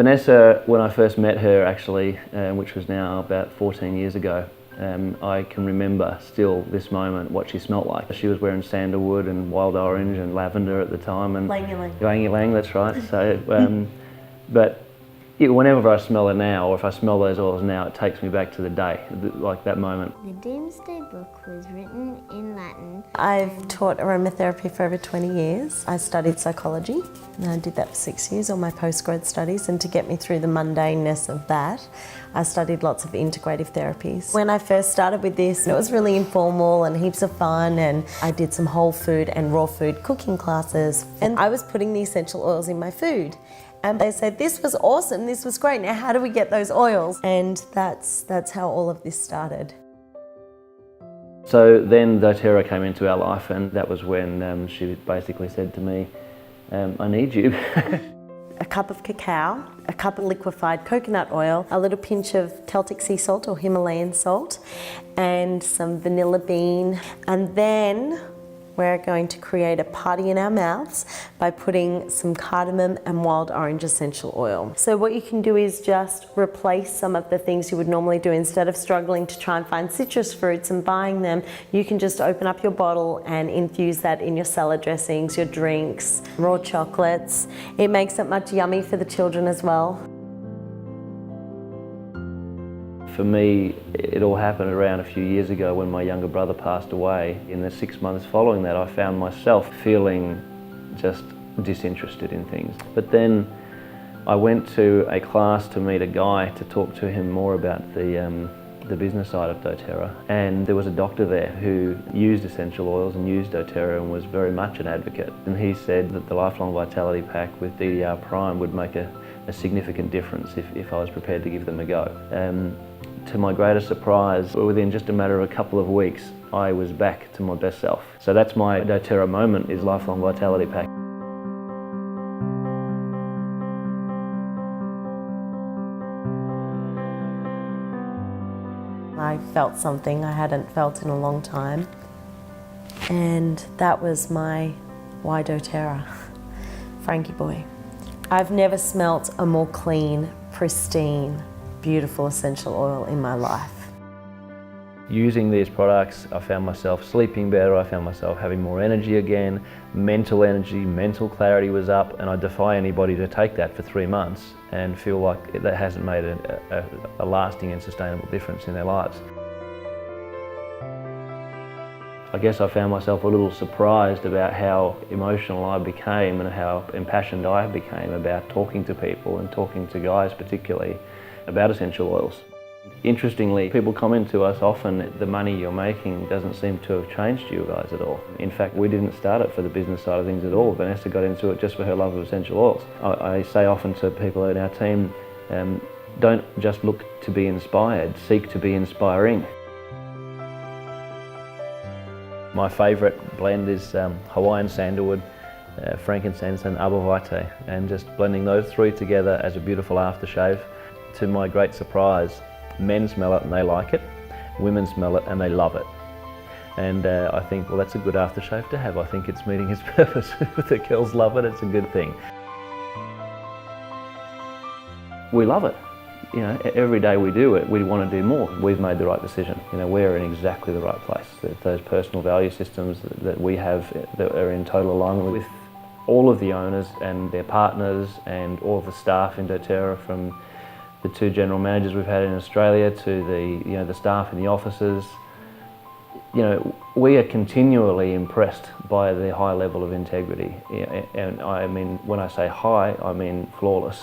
Vanessa, when I first met her actually, which was now about 14 years ago, I can remember still this moment what she smelt like. She was wearing sandalwood and wild orange and lavender at the time. And Lang ylang. Lang ylang, that's right. So, but whenever I smell her now, or if I smell those oils now, it takes me back to the day, like that moment. The Doomsday Book was written in Latin. I've taught aromatherapy for over 20 years. I studied psychology, and I did that for 6 years, all my postgrad studies, and to get me through the mundaneness of that, I studied lots of integrative therapies. When I first started with this, it was really informal and heaps of fun, and I did some whole food and raw food cooking classes, and I was putting the essential oils in my food. And they said, this was awesome, this was great, now how do we get those oils? And that's how all of this started. So then doTERRA came into our life, and that was when she basically said to me, I need you. A cup of cacao, a cup of liquefied coconut oil, a little pinch of Celtic sea salt or Himalayan salt, and some vanilla bean. And then we're going to create a party in our mouths by putting some cardamom and wild orange essential oil. So what you can do is just replace some of the things you would normally do. Instead of struggling to try and find citrus fruits and buying them, you can just open up your bottle and infuse that in your salad dressings, your drinks, raw chocolates. It makes it much yummy for the children as well. For me, it all happened around a few years ago when my younger brother passed away. In the 6 months following that, I found myself feeling just disinterested in things. But then I went to a class to meet a guy to talk to him more about the business side of doTERRA. And there was a doctor there who used essential oils and used doTERRA and was very much an advocate. And he said that the Lifelong Vitality Pack with DDR Prime would make a significant difference if I was prepared to give them a go. To my greatest surprise, within just a matter of a couple of weeks, I was back to my best self. So that's my doTERRA moment, is Lifelong Vitality Pack. I felt something I hadn't felt in a long time, and that was my why doTERRA, Frankie boy. I've never smelt a more clean, pristine, beautiful essential oil in my life. Using these products, I found myself sleeping better, I found myself having more energy again, mental energy, mental clarity was up, and I defy anybody to take that for 3 months and feel like that hasn't made a lasting and sustainable difference in their lives. I guess I found myself a little surprised about how emotional I became and how impassioned I became about talking to people and talking to guys particularly about essential oils. Interestingly, people comment to us often, the money you're making doesn't seem to have changed you guys at all. In fact, we didn't start it for the business side of things at all. Vanessa got into it just for her love of essential oils. I say often to people in our team, don't just look to be inspired, seek to be inspiring. My favourite blend is Hawaiian sandalwood, frankincense and arbor vitae, and just blending those three together as a beautiful aftershave. To my great surprise, men smell it and they like it, women smell it and they love it. And I think, well, that's a good aftershave to have. I think it's meeting its purpose. If the girls love it, it's a good thing. We love it. You know, every day we do it, we want to do more. We've made the right decision. You know, we're in exactly the right place. Those personal value systems that we have that are in total alignment with all of the owners and their partners and all of the staff in doTERRA, from the 2 general managers we've had in Australia to the staff in the offices. You know, we are continually impressed by the high level of integrity. And I mean, when I say high, I mean flawless.